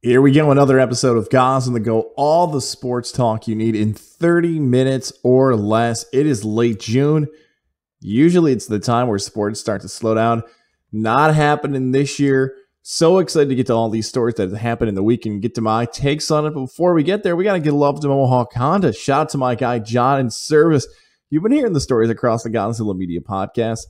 Here we go, another episode of Goz on the Go. All the sports talk you need in 30 minutes or less. It is late June. Usually it's the time where sports start to slow down. Not happening this year. So excited to get to all these stories that happen in the week and get to my takes on it. But before we get there, we got to give love to Mohawk Honda. Shout out to my guy, John in service. You've been hearing the stories across the Gozilla Media podcast.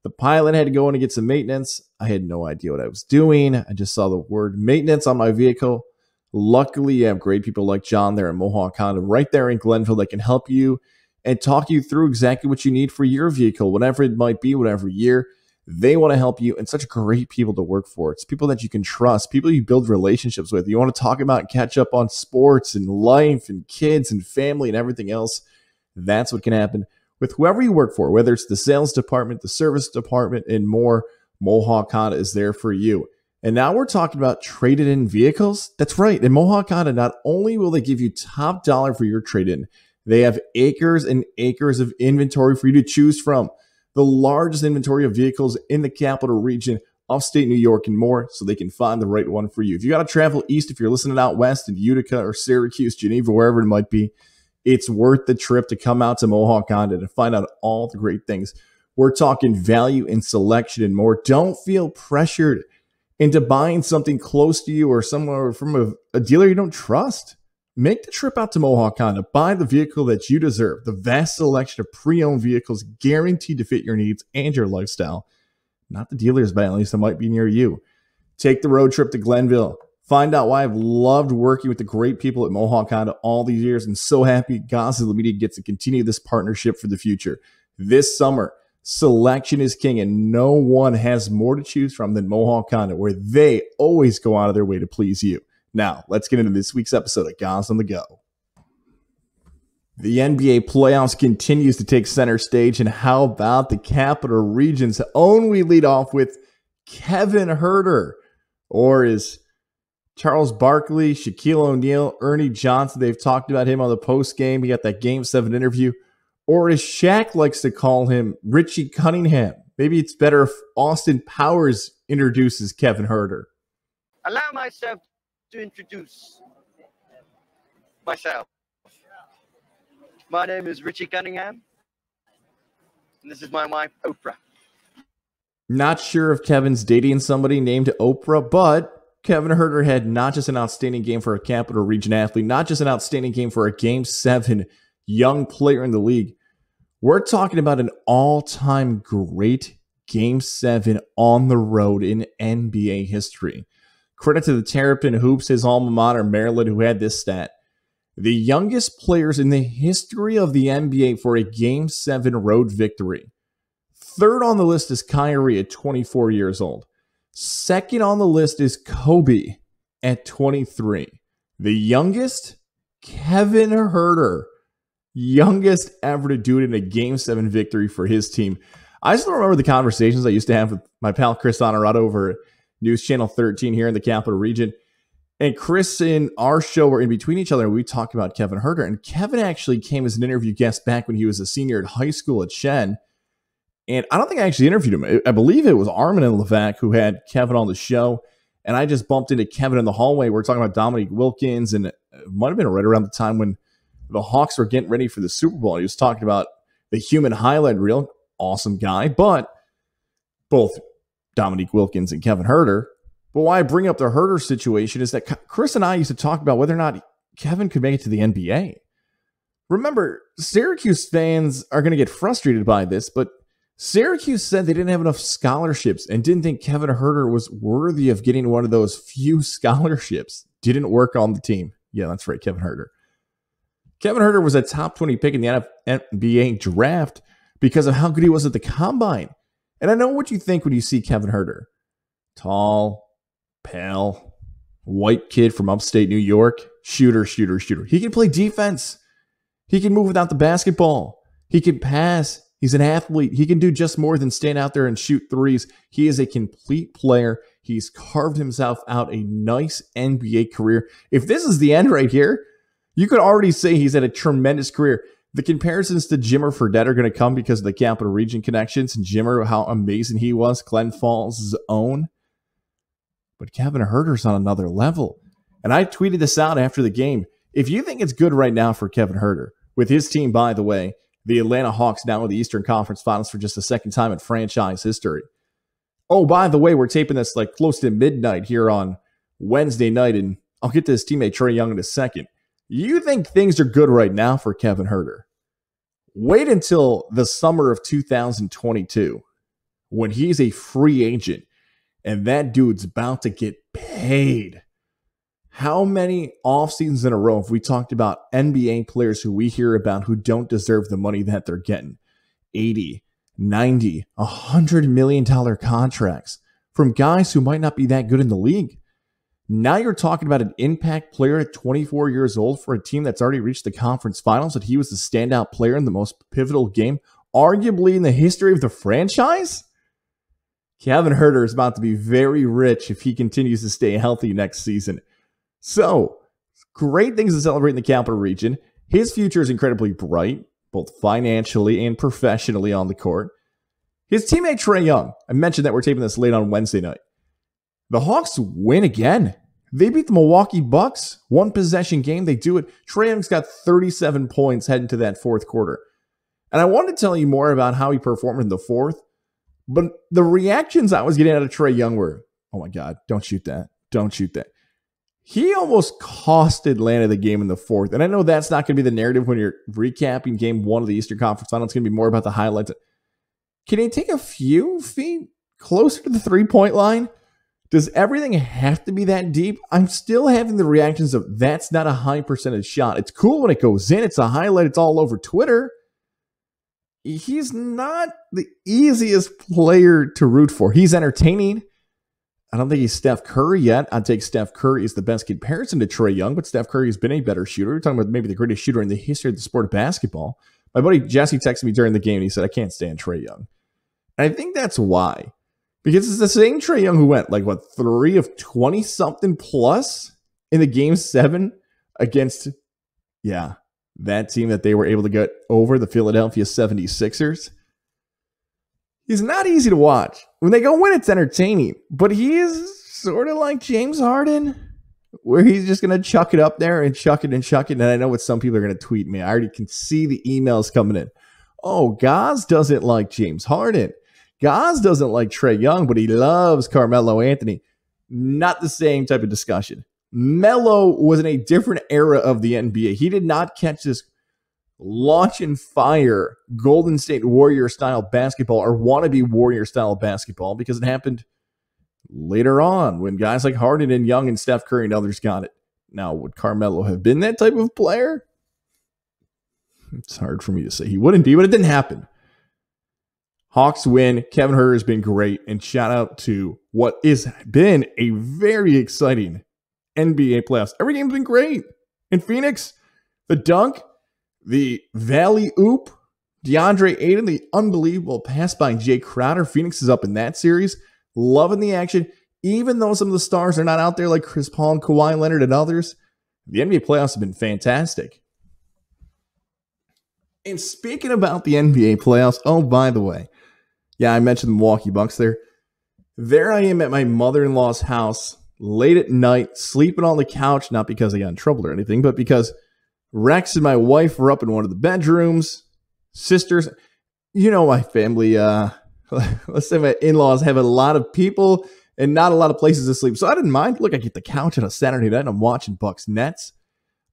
The pilot had to go in and get some maintenance. I had no idea what I was doing. I just saw the word maintenance on my vehicle. Luckily, you have great people like John there at Mohawk Honda right there in Glenville that can help you and talk you through exactly what you need for your vehicle, whatever it might be, whatever year. They want to help you, and such great people to work for. It's people that you can trust, people you build relationships with. You want to talk about and catch up on sports and life and kids and family and everything else. That's what can happen with whoever you work for, whether it's the sales department, the service department, and more. Mohawk Honda is there for you. And now we're talking about traded-in vehicles. That's right. In Mohawk Honda, not only will they give you top dollar for your trade-in, they have acres and acres of inventory for you to choose from. The largest inventory of vehicles in the capital region, upstate New York, and more, so they can find the right one for you. If you got to travel east, if you're listening out west in Utica or Syracuse, Geneva, wherever it might be, it's worth the trip to come out to Mohawk Honda to find out all the great things. We're talking value and selection and more. Don't feel pressured into buying something close to you or somewhere from a dealer you don't trust. Make the trip out to Mohawk Honda. Buy the vehicle that you deserve. The vast selection of pre-owned vehicles guaranteed to fit your needs and your lifestyle. Not the dealers, but at least that might be near you. Take the road trip to Glenville. Find out why I've loved working with the great people at Mohawk Honda all these years, and so happy Gozilla Media gets to continue this partnership for the future. This summer, selection is king, and no one has more to choose from than Mohawk Honda, where they always go out of their way to please you. Now, let's get into this week's episode of Goz on the Go. The NBA playoffs continues to take center stage, and how about the Capital Region's own? We lead off with Kevin Huerter, or is Charles Barkley, Shaquille O'Neal, Ernie Johnson. They've talked about him on the post game. He got that Game 7 interview. Or as Shaq likes to call him, Richie Cunningham. Maybe it's better if Austin Powers introduces Kevin Huerter. Allow myself to introduce myself. My name is Richie Cunningham, and this is my wife, Oprah. Not sure if Kevin's dating somebody named Oprah, but Kevin Huerter had not just an outstanding game for a Capital Region athlete, not just an outstanding game for a Game 7 young player in the league. We're talking about an all-time great Game 7 on the road in NBA history. Credit to the Terrapin Hoops, his alma mater, Maryland, who had this stat. The youngest players in the history of the NBA for a Game 7 road victory. Third on the list is Kyrie at 24 years old. Second on the list is Kobe at 23. The youngest, Kevin Huerter. Youngest ever to do it in a Game 7 victory for his team. I still remember the conversations I used to have with my pal Chris Honorado over at News Channel 13 here in the Capital Region. And Chris and our show were in between each other, and we talked about Kevin Huerter. And Kevin actually came as an interview guest back when he was a senior at high school at Shen. And I don't think I actually interviewed him. I believe it was Armin and Levac who had Kevin on the show. And I just bumped into Kevin in the hallway. We're talking about Dominique Wilkins, and it might have been right around the time when the Hawks were getting ready for the Super Bowl. He was talking about the human highlight reel. Awesome guy. But both Dominique Wilkins and Kevin Huerter. But why I bring up the Huerter situation is that Chris and I used to talk about whether or not Kevin could make it to the NBA. Remember, Syracuse fans are going to get frustrated by this, but Syracuse said they didn't have enough scholarships and didn't think Kevin Huerter was worthy of getting one of those few scholarships. Didn't work on the team. Yeah, that's right, Kevin Huerter. Kevin Huerter was a top 20 pick in the NBA draft because of how good he was at the combine. And I know what you think when you see Kevin Huerter. Tall, pale, white kid from upstate New York. Shooter. He can play defense. He can move without the basketball. He can pass. He's an athlete. He can do just more than stand out there and shoot threes. He is a complete player. He's carved himself out a nice NBA career. If this is the end right here, you could already say he's had a tremendous career. The comparisons to Jimmer Fredette are going to come because of the Capital Region connections and Jimmer, how amazing he was, Glen Falls' own. But Kevin Huerter's on another level. And I tweeted this out after the game. If you think it's good right now for Kevin Huerter, with his team, by the way, the Atlanta Hawks now in the Eastern Conference Finals for just the second time in franchise history. Oh, by the way, we're taping this like close to midnight here on Wednesday night, and I'll get to his teammate Trae Young in a second. You think things are good right now for Kevin Huerter? Wait until the summer of 2022 when he's a free agent and that dude's about to get paid. How many off seasons in a row have we talked about NBA players who we hear about who don't deserve the money that they're getting? 80, 90, $100 million contracts from guys who might not be that good in the league. Now you're talking about an impact player at 24 years old for a team that's already reached the conference finals, that he was the standout player in the most pivotal game, arguably in the history of the franchise? Kevin Huerter is about to be very rich if he continues to stay healthy next season. So, great things to celebrate in the Capital Region. His future is incredibly bright, both financially and professionally on the court. His teammate Trae Young, I mentioned that we're taping this late on Wednesday night. The Hawks win again. They beat the Milwaukee Bucks. One possession game, they do it. Trae Young's got 37 points heading to that fourth quarter. And I wanted to tell you more about how he performed in the fourth, but the reactions I was getting out of Trae Young were, oh my God, don't shoot that. Don't shoot that. He almost cost Atlanta the game in the fourth. And I know that's not going to be the narrative when you're recapping game one of the Eastern Conference Finals. It's going to be more about the highlights. Can he take a few feet closer to the three-point line? Does everything have to be that deep? I'm still having the reactions of that's not a high percentage shot. It's cool when it goes in. It's a highlight. It's all over Twitter. He's not the easiest player to root for. He's entertaining. I don't think he's Steph Curry yet. I'd take Steph Curry as the best comparison to Trae Young, but Steph Curry has been a better shooter. We're talking about maybe the greatest shooter in the history of the sport of basketball. My buddy Jesse texted me during the game, and he said, I can't stand Trae Young. And I think that's why. Because it's the same Trae Young who went, 3 of 20-something plus in the game 7 against, that team that they were able to get over, the Philadelphia 76ers. He's not easy to watch. When they go win, it's entertaining. But he is sort of like James Harden, where he's just going to chuck it up there and chuck it and chuck it. And I know what some people are going to tweet me. I already can see the emails coming in. Oh, Goz doesn't like James Harden. Goz doesn't like Trae Young, but he loves Carmelo Anthony. Not the same type of discussion. Melo was in a different era of the NBA. He did not catch this launch and fire Golden State Warrior style basketball or wannabe Warrior style basketball because it happened later on when guys like Harden and Young and Steph Curry and others got it. Now, would Carmelo have been that type of player? It's hard for me to say he wouldn't be, but it didn't happen. Hawks win. Kevin Huerter has been great, and shout out to what has been a very exciting NBA playoffs. Every game's been great. In Phoenix, the dunk, the valley oop, DeAndre Ayton, the unbelievable pass by Jay Crowder. Phoenix is up in that series. Loving the action. Even though some of the stars are not out there like Chris Paul and Kawhi Leonard and others, the NBA playoffs have been fantastic. And speaking about the NBA playoffs, oh, by the way, I mentioned the Milwaukee Bucks there. There I am at my mother-in-law's house late at night, sleeping on the couch, not because I got in trouble or anything, but because Rex and my wife were up in one of the bedrooms. Sisters, my family, let's say my in-laws have a lot of people and not a lot of places to sleep. So I didn't mind. Look, I get the couch on a Saturday night and I'm watching Bucks Nets.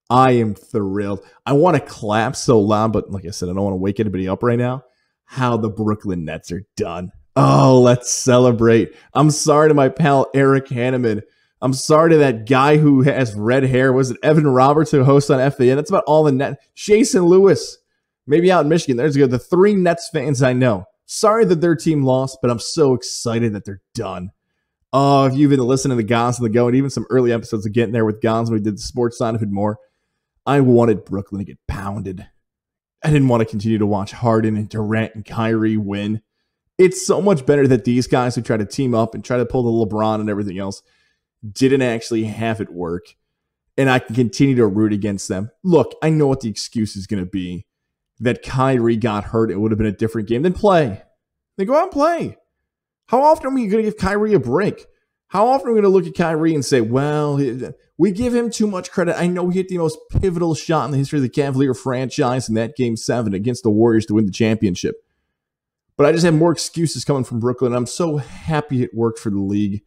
I am thrilled. I want to clap so loud, but like I said, I don't want to wake anybody up right now. How the Brooklyn Nets are done. Oh, let's celebrate. I'm sorry to my pal Eric Hanneman. I'm sorry to that guy who has red hair. Was it Evan Roberts who hosts on FAN? That's about all the net. Jason Lewis, maybe out in Michigan. There's the 3 Nets fans I know. Sorry that their team lost, but I'm so excited that they're done. Oh, if you've been listening to Gonz on the Go and even some early episodes of Getting There with Gonz when we did the sports side of it more, I wanted Brooklyn to get pounded. I didn't want to continue to watch Harden and Durant and Kyrie win. It's so much better that these guys who try to team up and try to pull the LeBron and everything else didn't actually have it work. And I can continue to root against them. Look, I know what the excuse is going to be. That Kyrie got hurt. It would have been a different game. Then play. Then go out and play. How often are we going to give Kyrie a break? How often are we going to look at Kyrie and say, well, we give him too much credit. I know he hit the most pivotal shot in the history of the Cavalier franchise in that Game 7 against the Warriors to win the championship. But I just have more excuses coming from Brooklyn. I'm so happy it worked for the league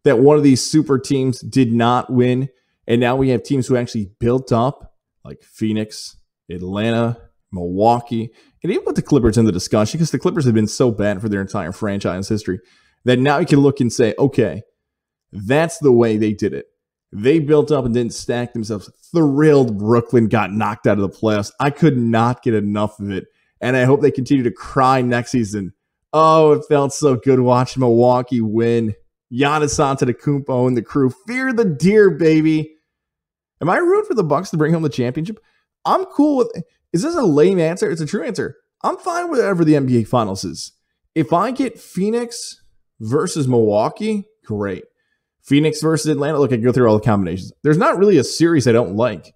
that one of these super teams did not win. And now we have teams who actually built up, like Phoenix, Atlanta, Milwaukee, and even put the Clippers in the discussion because the Clippers have been so bad for their entire franchise history that now you can look and say, okay, that's the way they did it. They built up and didn't stack themselves. Thrilled Brooklyn got knocked out of the playoffs. I could not get enough of it. And I hope they continue to cry next season. Oh, it felt so good watching Milwaukee win. Giannis Antetokounmpo and the crew. Fear the deer, baby. Am I rooting for the Bucks to bring home the championship? I'm cool with it. Is this a lame answer? It's a true answer. I'm fine with whatever the NBA Finals is. If I get Phoenix versus Milwaukee, great. Phoenix versus Atlanta, look, I can go through all the combinations. There's not really a series I don't like.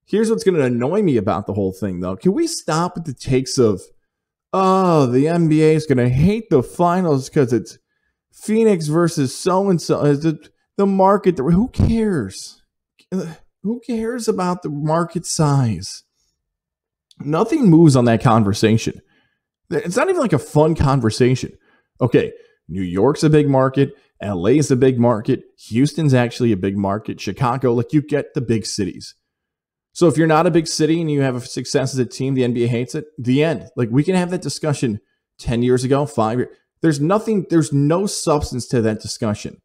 Here's what's going to annoy me about the whole thing, though. Can we stop with the takes of, oh, the NBA is going to hate the finals because it's Phoenix versus so-and-so. The market, who cares? Who cares about the market size? Nothing moves on that conversation. It's not even like a fun conversation. Okay, New York's a big market. LA is a big market. Houston's actually a big market. Chicago, like you get the big cities. So if you're not a big city and you have a success as a team, the NBA hates it, the end. Like we can have that discussion 10 years ago, 5 years. There's no substance to that discussion.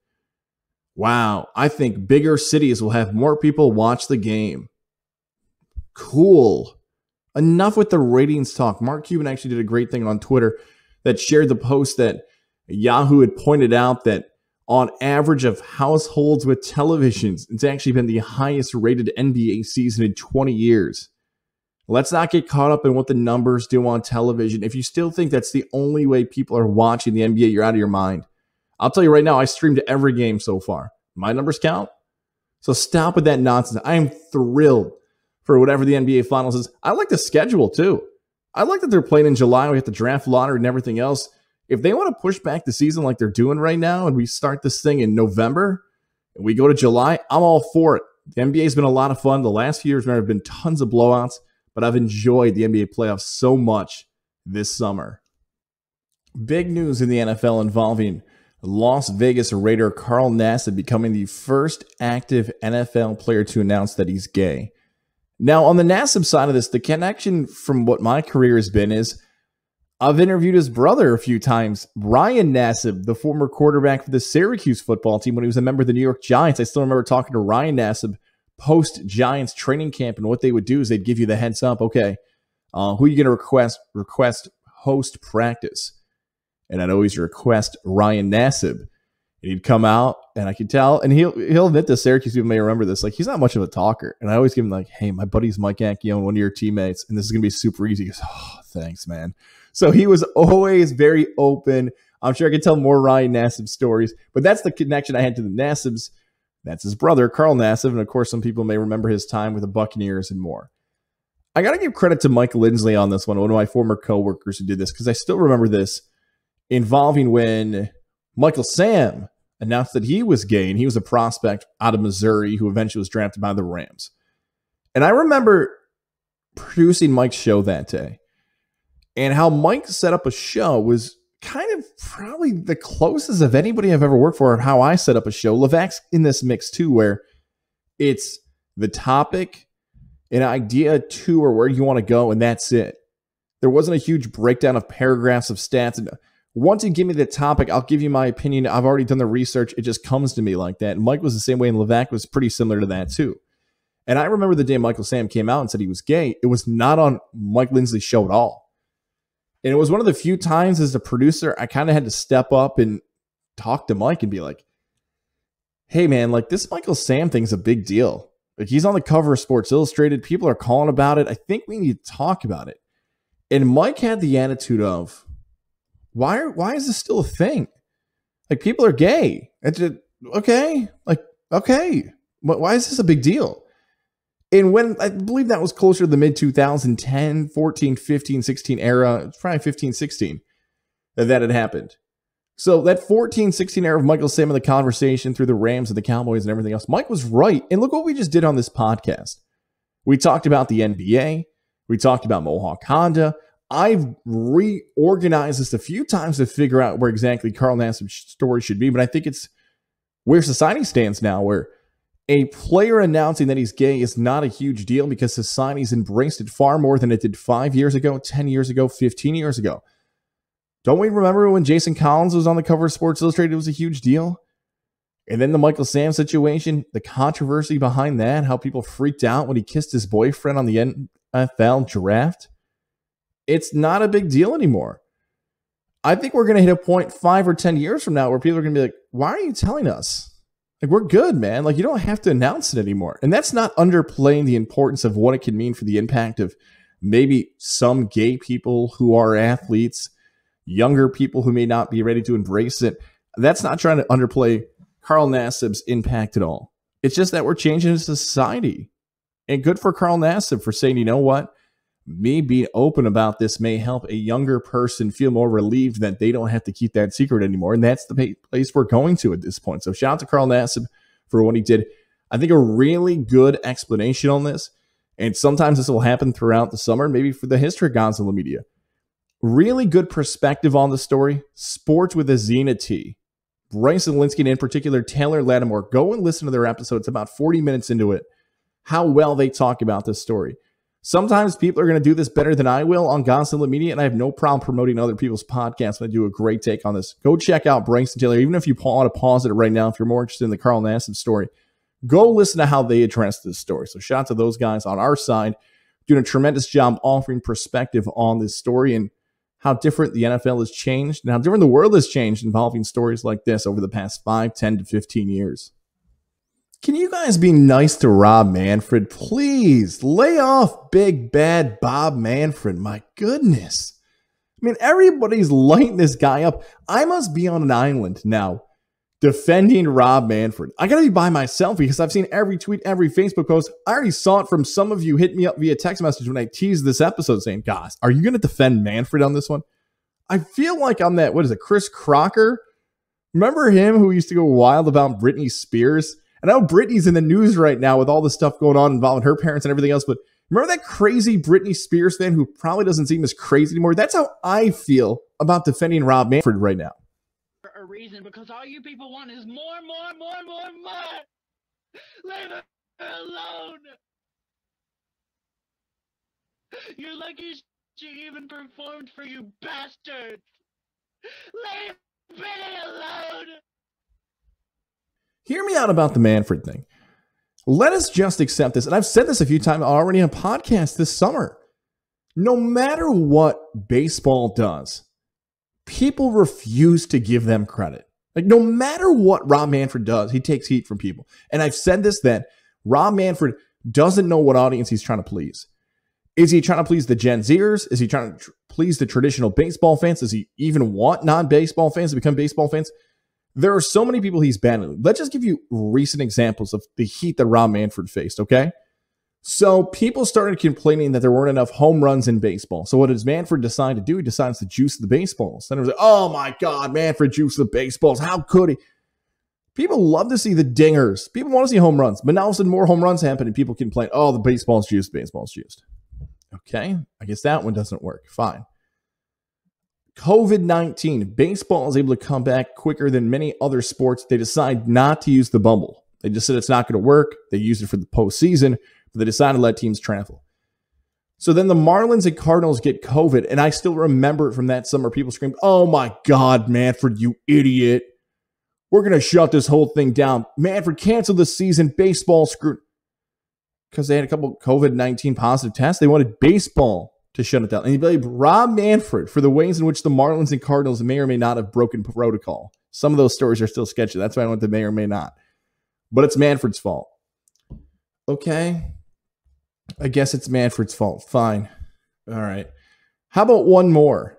Wow, I think bigger cities will have more people watch the game. Cool. Enough with the ratings talk. Mark Cuban actually did a great thing on Twitter that shared the post that Yahoo had pointed out that on average of households with televisions, it's actually been the highest rated NBA season in 20 years. Let's not get caught up in what the numbers do on television. If you still think that's the only way people are watching the NBA, you're out of your mind. I'll tell you right now, I streamed every game so far. My numbers count. So stop with that nonsense. I am thrilled for whatever the NBA Finals is. I like the schedule too. I like that they're playing in July. We have the draft lottery and everything else. If they want to push back the season like they're doing right now and we start this thing in November and we go to July, I'm all for it. The NBA has been a lot of fun. The last few years there have been tons of blowouts, but I've enjoyed the NBA playoffs so much this summer. Big news in the NFL involving Las Vegas Raider Carl Nassib becoming the first active NFL player to announce that he's gay. Now, on the Nassib side of this, the connection from what my career has been is I've interviewed his brother a few times, Ryan Nassib, the former quarterback for the Syracuse football team when he was a member of the New York Giants. I still remember talking to Ryan Nassib post-Giants training camp, and what they would do is they'd give you the heads up, okay, who are you going to request host practice? And I'd always request Ryan Nassib. And he'd come out, and I could tell, and he'll admit this, Syracuse people may remember this, like he's not much of a talker. And I always give him like, hey, my buddy's Mike Accione, one of your teammates, and this is going to be super easy. He goes, oh, thanks, man. So he was always very open. I'm sure I could tell more Ryan Nassib stories, but that's the connection I had to the Nassibs. That's his brother, Carl Nassib, and of course, some people may remember his time with the Buccaneers and more. I got to give credit to Mike Lindsley on this one of my former coworkers who did this, because I still remember this involving when Michael Sam announced that he was gay, and he was a prospect out of Missouri who eventually was drafted by the Rams. And I remember producing Mike's show that day, and how Mike set up a show was kind of probably the closest of anybody I've ever worked for, and how I set up a show. Levac's in this mix too, where it's the topic, an idea to or where you want to go, and that's it. There wasn't a huge breakdown of paragraphs of stats. And once you give me the topic, I'll give you my opinion. I've already done the research. It just comes to me like that. And Mike was the same way, and Levac was pretty similar to that too. And I remember the day Michael Sam came out and said he was gay, it was not on Mike Lindsley's show at all. And it was one of the few times as a producer, I kind of had to step up and talk to Mike and be like, hey man, like this Michael Sam thing's a big deal. Like he's on the cover of Sports Illustrated. People are calling about it. I think we need to talk about it. And Mike had the attitude of, why is this still a thing? Like people are gay. Okay. Like, okay. Why is this a big deal? And when I believe that was closer to the mid 2010, 14, 15, 16 era, it's probably 15, 16 that had happened. So that 14-16 era of Michael Sam in the conversation through the Rams and the Cowboys and everything else, Mike was right. And look what we just did on this podcast. We talked about the NBA. We talked about Mohawk Honda. I've reorganized this a few times to figure out where exactly Carl Nassib's story should be, but I think it's where society stands now, where a player announcing that he's gay is not a huge deal because society's embraced it far more than it did 5 years ago, 10 years ago, 15 years ago. Don't we remember when Jason Collins was on the cover of Sports Illustrated? It was a huge deal. And then the Michael Sam situation, the controversy behind that, how people freaked out when he kissed his boyfriend on the NFL draft. It's not a big deal anymore. I think we're going to hit a point 5 or 10 years from now where people are going to be like, why are you telling us? Like, we're good, man. Like, you don't have to announce it anymore. And that's not underplaying the importance of what it can mean for the impact of maybe some gay people who are athletes, younger people who may not be ready to embrace it. That's not trying to underplay Carl Nassib's impact at all. It's just that we're changing society. And good for Carl Nassib for saying, you know what? Me being open about this may help a younger person feel more relieved that they don't have to keep that secret anymore. And that's the place we're going to at this point. So shout out to Carl Nassib for what he did. I think a really good explanation on this. And sometimes this will happen throughout the summer, maybe for the history of Gozilla media. Really good perspective on the story. Sports with a Zena T. Bryce Zielinski and in particular, Taylor Lattimore. Go and listen to their episode. It's about 40 minutes into it. How well they talk about this story. Sometimes people are going to do this better than I will on Gozilla Media, and I have no problem promoting other people's podcasts when I do a great take on this. Go check out Bryce and Taylor. Even if you want to pause it right now, if you're more interested in the Carl Nassib story, go listen to how they address this story. So shout out to those guys on our side, doing a tremendous job offering perspective on this story and how different the NFL has changed and how different the world has changed involving stories like this over the past 5, 10 to 15 years. Can you guys be nice to Rob Manfred? Please lay off big bad Bob Manfred. My goodness. I mean, everybody's lighting this guy up. I must be on an island now defending Rob Manfred. I got to be by myself because I've seen every tweet, every Facebook post. I already saw it from some of you hit me up via text message when I teased this episode saying, guys, are you going to defend Manfred on this one? I feel like I'm that, what is it, Chris Crocker? Remember him who used to go wild about Britney Spears? And I know Britney's in the news right now with all the stuff going on involving her parents and everything else, but remember that crazy Britney Spears fan who probably doesn't seem as crazy anymore? That's how I feel about defending Rob Manfred right now. A reason, because all you people want is more. Leave her alone. You're lucky she even performed for you bastards. Leave Britney alone. Hear me out about the Manfred thing. Let us just accept this. And I've said this a few times already on a podcast this summer. No matter what baseball does, people refuse to give them credit. Like, no matter what Rob Manfred does, he takes heat from people. And I've said this, that Rob Manfred doesn't know what audience he's trying to please. Is he trying to please the Gen Zers? Is he trying to please the traditional baseball fans? Does he even want non-baseball fans to become baseball fans? There are so many people he's battling. Let's just give you recent examples of the heat that Rob Manfred faced, okay? So people started complaining that there weren't enough home runs in baseball. So what does Manfred decide to do? He decides to juice the baseballs. Then it was like, oh my God, Manfred juiced the baseballs. How could he? People love to see the dingers. People want to see home runs. But now all of a sudden more home runs happen and people complain, oh, the baseball's juiced, baseball's juiced. Okay, I guess that one doesn't work. Fine. COVID-19, baseball is able to come back quicker than many other sports. They decide not to use the bubble. They just said it's not going to work. They used it for the postseason, but they decided to let teams travel. So then the Marlins and Cardinals get COVID, and I still remember it from that summer. People screamed, oh my God, Manfred, you idiot. We're going to shut this whole thing down. Manfred, cancel the season. Baseball screwed. Because they had a couple COVID-19 positive tests. They wanted baseball to shut it down. And you blame Rob Manfred for the ways in which the Marlins and Cardinals may or may not have broken protocol. Some of those stories are still sketchy. That's why I went to may or may not. But it's Manfred's fault. Okay. I guess it's Manfred's fault. Fine. All right. How about one more?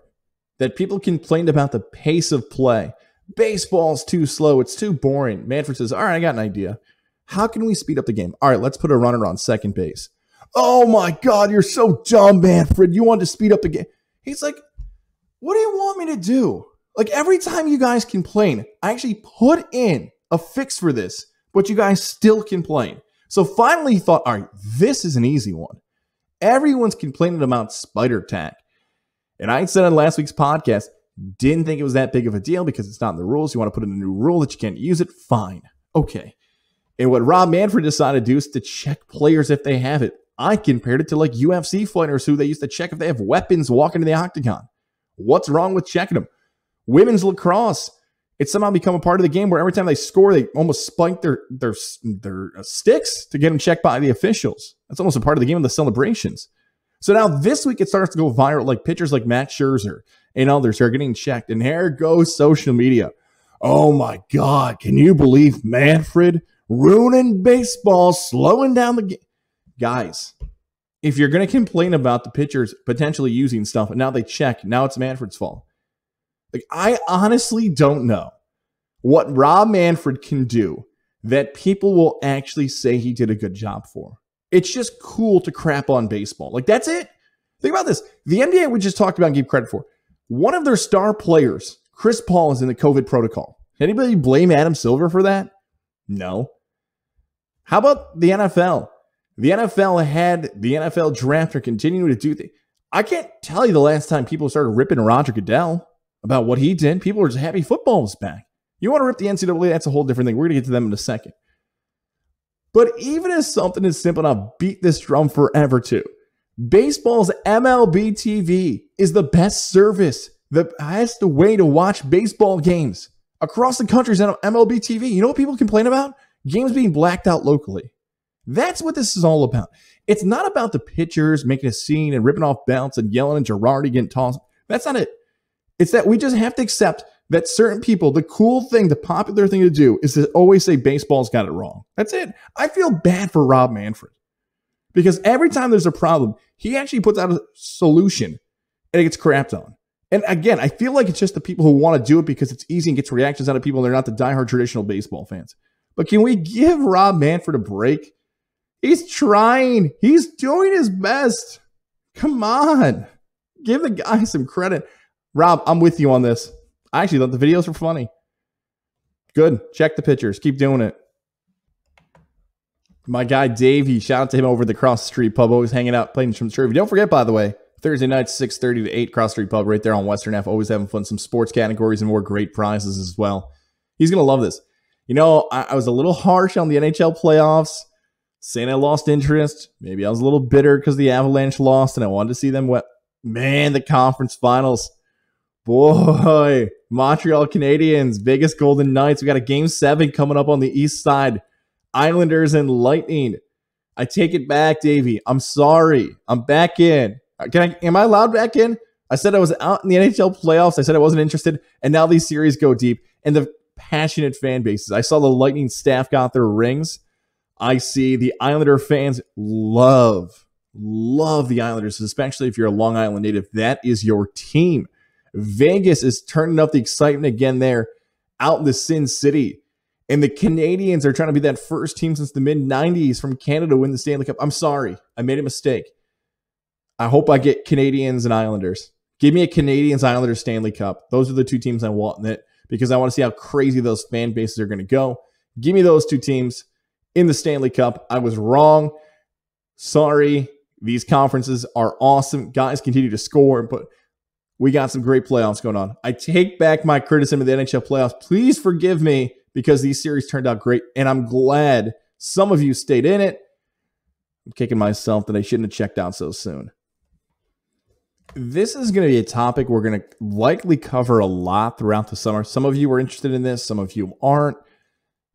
That people complained about the pace of play. Baseball's too slow. It's too boring. Manfred says, all right, I got an idea. How can we speed up the game? All right, let's put a runner on second base. Oh my God, you're so dumb, Manfred. You want to speed up the game. He's like, what do you want me to do? Like every time you guys complain, I actually put in a fix for this, but you guys still complain. So finally he thought, all right, this is an easy one. Everyone's complaining about spider tack. And I said on last week's podcast, didn't think it was that big of a deal because it's not in the rules. You want to put in a new rule that you can't use it? Fine. Okay. And what Rob Manfred decided to do is to check players if they have it. I compared it to like UFC fighters who they used to check if they have weapons walking to the octagon. What's wrong with checking them? Women's lacrosse, it's somehow become a part of the game where every time they score, they almost spike their sticks to get them checked by the officials. That's almost a part of the game of the celebrations. So now this week it starts to go viral, like pitchers like Matt Scherzer and others are getting checked. And here goes social media. Oh my God, can you believe Manfred ruining baseball, slowing down the game? Guys, if you're going to complain about the pitchers potentially using stuff and now they check, now it's Manfred's fault. Like, I honestly don't know what Rob Manfred can do that people will actually say he did a good job for. It's just cool to crap on baseball. Like, that's it. Think about this. The NBA we just talked about and gave credit for. One of their star players, Chris Paul, is in the COVID protocol. Anybody blame Adam Silver for that? No. How about the NFL? The NFL had the NFL draft or continuing to do things. I can't tell you the last time people started ripping Roger Goodell about what he did. People are just happy football was back. You want to rip the NCAA, that's a whole different thing. We're going to get to them in a second. But even as something as simple, and I'll beat this drum forever too, baseball's MLB TV is the best service, the best way to watch baseball games. Across the country is on MLB TV. You know what people complain about? Games being blacked out locally. That's what this is all about. It's not about the pitchers making a scene and ripping off belts and yelling at Girardi getting tossed. That's not it. It's that we just have to accept that certain people, the cool thing, the popular thing to do is to always say baseball's got it wrong. That's it. I feel bad for Rob Manfred because every time there's a problem, he actually puts out a solution and it gets crapped on. And again, I feel like it's just the people who want to do it because it's easy and gets reactions out of people and they're not the diehard traditional baseball fans. But can we give Rob Manfred a break? He's trying. He's doing his best. Come on. Give the guy some credit. Rob, I'm with you on this. I actually thought the videos were funny. Good. Check the pictures. Keep doing it. My guy Davey, shout out to him over at the Cross Street Pub, always hanging out, playing some trivia. Don't forget, by the way, Thursday nights, 6:30 to 8, Cross Street Pub right there on Western Ave. Always having fun. Some sports categories and more great prizes as well. He's going to love this. You know, I was a little harsh on the NHL playoffs, saying I lost interest. Maybe I was a little bitter because the Avalanche lost and I wanted to see them wet. Man, the conference finals. Boy, Montreal Canadiens, Vegas Golden Knights. We got a Game 7 coming up on the east side. Islanders and Lightning. I take it back, Davey. I'm sorry. I'm back in. Am I allowed back in? I said I was out in the NHL playoffs. I said I wasn't interested. And now these series go deep. And the passionate fan bases. I saw the Lightning staff got their rings. I see the Islander fans love the Islanders, especially if you're a Long Island native. That is your team. Vegas is turning up the excitement again there out in the Sin City. And the Canadians are trying to be that first team since the mid-90s from Canada to win the Stanley Cup. I'm sorry. I made a mistake. I hope I get Canadians and Islanders. Give me a Canadians-Islanders Stanley Cup. Those are the two teams I want in it because I want to see how crazy those fan bases are going to go. Give me those two teams in the Stanley Cup. I was wrong. Sorry. These conferences are awesome. Guys continue to score, but we got some great playoffs going on. I take back my criticism of the NHL playoffs. Please forgive me because these series turned out great, and I'm glad some of you stayed in it. I'm kicking myself that I shouldn't have checked out so soon. This is going to be a topic we're going to likely cover a lot throughout the summer. Some of you are interested in this. Some of you aren't.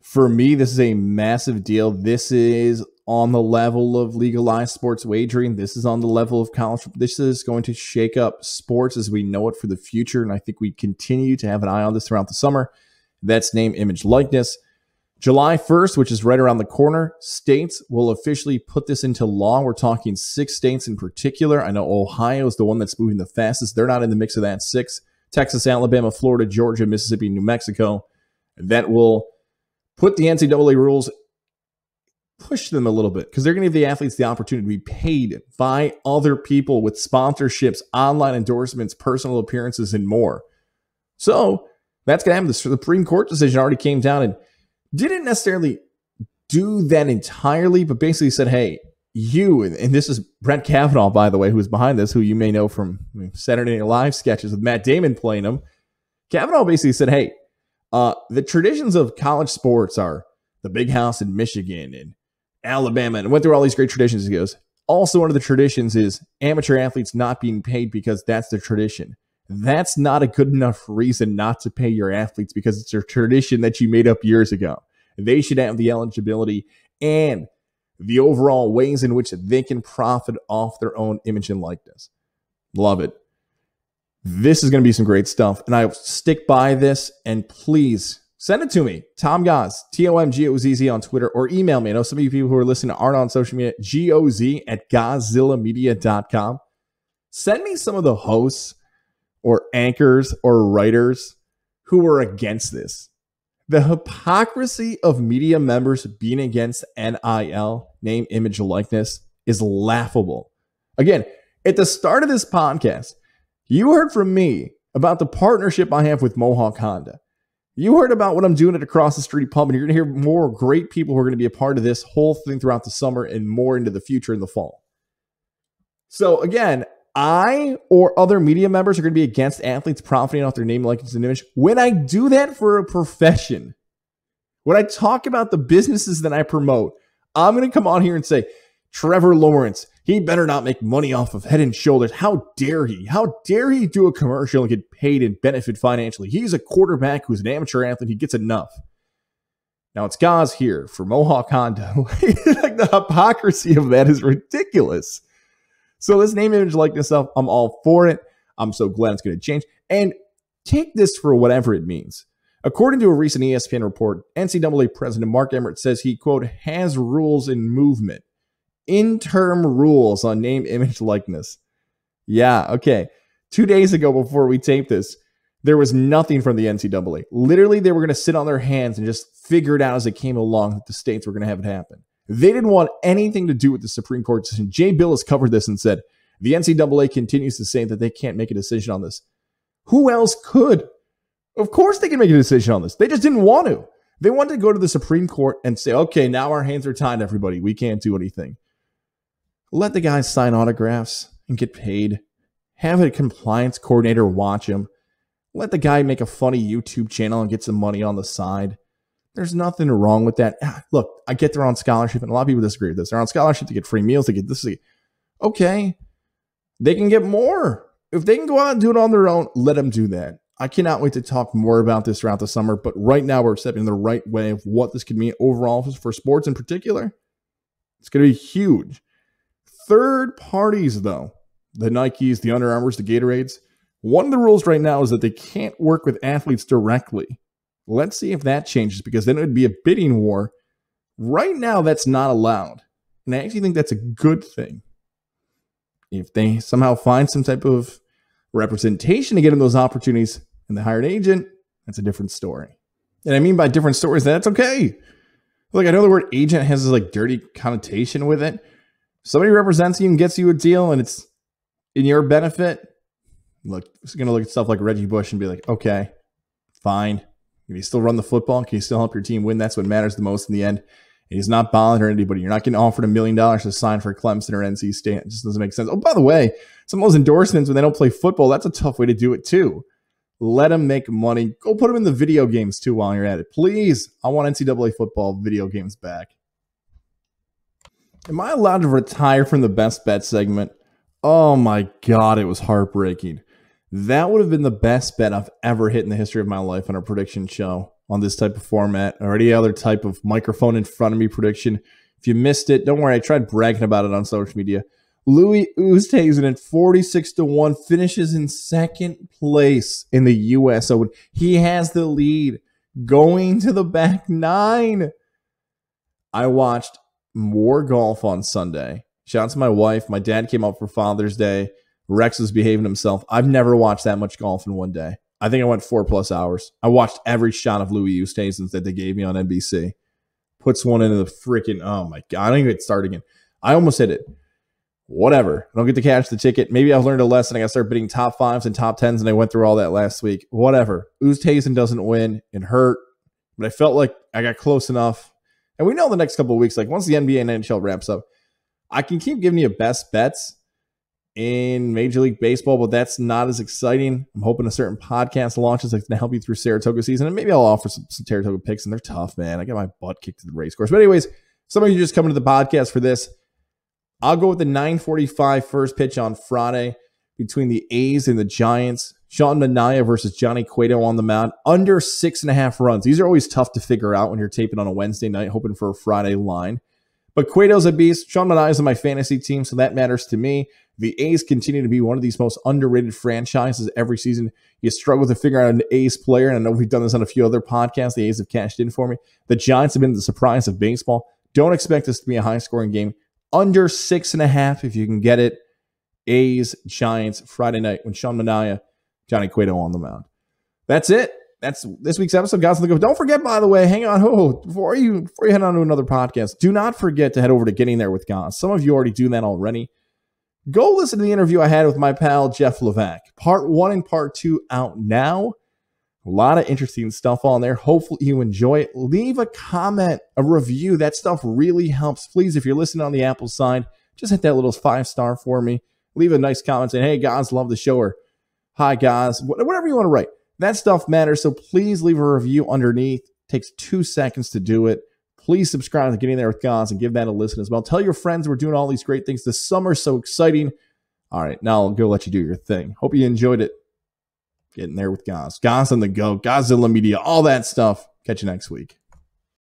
For me, this is a massive deal. This is on the level of legalized sports wagering. This is on the level of college. This is going to shake up sports as we know it for the future. And I think we continue to have an eye on this throughout the summer. That's name, image, likeness. July 1st, which is right around the corner, states will officially put this into law. We're talking 6 states in particular. I know Ohio is the one that's moving the fastest. They're not in the mix of that 6. Texas, Alabama, Florida, Georgia, Mississippi, New Mexico. That will put the NCAA rules, push them a little bit because they're going to give the athletes the opportunity to be paid by other people with sponsorships, online endorsements, personal appearances, and more. So that's going to happen. The Supreme Court decision already came down and didn't necessarily do that entirely, but basically said, hey, you, and this is Brett Kavanaugh, by the way, who is behind this, who you may know from Saturday Night Live sketches with Matt Damon playing him. Kavanaugh basically said, hey, the traditions of college sports are the big house in Michigan and Alabama, and went through all these great traditions. He goes, also one of the traditions is amateur athletes not being paid because that's the tradition. That's not a good enough reason not to pay your athletes because it's a tradition that you made up years ago. They should have the eligibility and the overall ways in which they can profit off their own image and likeness. Love it. This is going to be some great stuff, and I'll stick by this, and please send it to me. Tom Goz, TOMGOZZ on Twitter, or email me. I know some of you people who are listening aren't on social media, goz@gozillamedia.com. Send me some of the hosts or anchors or writers who are against this. The hypocrisy of media members being against NIL, name, image, likeness, is laughable. Again, at the start of this podcast, you heard from me about the partnership I have with Mohawk Honda. You heard about what I'm doing at Across the Street Pub, and you're going to hear more great people who are going to be a part of this whole thing throughout the summer and more into the future in the fall. So again, I or other media members are going to be against athletes profiting off their name, likeness, and image. When I do that for a profession, when I talk about the businesses that I promote, I'm going to come on here and say, Trevor Lawrence, he better not make money off of Head and Shoulders. How dare he? How dare he do a commercial and get paid and benefit financially? He's a quarterback who's an amateur athlete. He gets enough. Now it's Goz here for Mohawk Honda. Like, the hypocrisy of that is ridiculous. So this name, image, likeness stuff, I'm all for it. I'm so glad it's going to change. And take this for whatever it means. According to a recent ESPN report, NCAA President Mark Emmert says he, quote, has rules in movement. Interim rules on name, image, likeness. Yeah, okay. 2 days ago before we taped this, there was nothing from the NCAA. Literally, they were going to sit on their hands and just figure it out as it came along that the states were going to have it happen. They didn't want anything to do with the Supreme Court decision. Jay Bilas covered this and said, the NCAA continues to say that they can't make a decision on this. Who else could? Of course they can make a decision on this. They just didn't want to. They wanted to go to the Supreme Court and say, okay, now our hands are tied, everybody. We can't do anything. Let the guys sign autographs and get paid. Have a compliance coordinator watch him. Let the guy make a funny YouTube channel and get some money on the side. There's nothing wrong with that. Look, I get they're on scholarship, and a lot of people disagree with this. They're on scholarship to get free meals, to get this. Okay, they can get more. If they can go out and do it on their own, let them do that. I cannot wait to talk more about this throughout the summer, but right now we're stepping in the right way of what this could mean overall for sports in particular. It's going to be huge. Third parties, though, the Nikes, the Under Armours, the Gatorades, one of the rules right now is that they can't work with athletes directly. Let's see if that changes, because then it would be a bidding war. Right now, that's not allowed. And I actually think that's a good thing. If they somehow find some type of representation to get them those opportunities and they hire an agent, that's a different story. And I mean by different stories, that's okay. Like, I know the word agent has this like dirty connotation with it. Somebody represents you and gets you a deal and it's in your benefit. Look, it's going to look at stuff like Reggie Bush and be like, okay, fine. Can you still run the football? Can you still help your team win? That's what matters the most in the end. And he's not bothering anybody. You're not getting offered $1 million to sign for Clemson or NC State. It just doesn't make sense. Oh, by the way, some of those endorsements when they don't play football, that's a tough way to do it too. Let them make money. Go put them in the video games too while you're at it. Please, I want NCAA football video games back. Am I allowed to retire from the best bet segment? Oh my God, it was heartbreaking. That would have been the best bet I've ever hit in the history of my life on a prediction show on this type of format or any other type of microphone in front of me prediction. If you missed it, don't worry. I tried bragging about it on social media. Louis Oosthuizen at 46-1 finishes in second place in the U.S. Open. He has the lead going to the back nine. I watched more golf on Sunday. Shout out to my wife. My dad came up for Father's Day. Rex was behaving himself. I've never watched that much golf in one day. I think I went 4+ hours. I watched every shot of Louis Oosthuizen that they gave me on NBC. Puts one into the freaking, oh my God. I don't even get started again. I almost hit it. Whatever. I don't get to catch the ticket. Maybe I've learned a lesson. I got to start bidding top 5s and top 10s, and I went through all that last week. Whatever. Oosthuizen doesn't win. It hurt, but I felt like I got close enough. And we know the next couple of weeks, like once the NBA and NHL wraps up, I can keep giving you best bets in Major League Baseball, but that's not as exciting. I'm hoping a certain podcast launches that's going to help you through Saratoga season, and maybe I'll offer some Saratoga picks, and they're tough, man. I got my butt kicked to the race course. But anyways, some of you just coming to the podcast for this. I'll go with the 9:45 first pitch on Friday between the A's and the Giants. Sean Manaea versus Johnny Cueto on the mound. Under 6.5 runs. These are always tough to figure out when you're taping on a Wednesday night, hoping for a Friday line. But Cueto's a beast. Sean Manaea is on my fantasy team, so that matters to me. The A's continue to be one of these most underrated franchises every season. You struggle to figure out an A's player, and I know we've done this on a few other podcasts. The A's have cashed in for me. The Giants have been the surprise of baseball. Don't expect this to be a high-scoring game. Under 6.5 if you can get it. A's, Giants, Friday night when Sean Manaea, Johnny Cueto on the mound. That's it. That's this week's episode, guys. Don't forget, by the way, hang on. Before you head on to another podcast, do not forget to head over to Getting There with Goz. Some of you already do that already. Go listen to the interview I had with my pal, Jeff Levac. Part 1 and Part 2 out now. A lot of interesting stuff on there. Hopefully you enjoy it. Leave a comment, a review. That stuff really helps. Please, if you're listening on the Apple side, just hit that little 5-star for me. Leave a nice comment saying, hey, guys, love the show, or hi, guys, whatever you want to write. That stuff matters, so please leave a review underneath. It takes 2 seconds to do it. Please subscribe to Getting There with Goz and give that a listen as well. Tell your friends we're doing all these great things. The summer's so exciting. All right, now I'll go let you do your thing. Hope you enjoyed it. Getting There with Goz. Goz on the go. Gozilla Media. All that stuff. Catch you next week.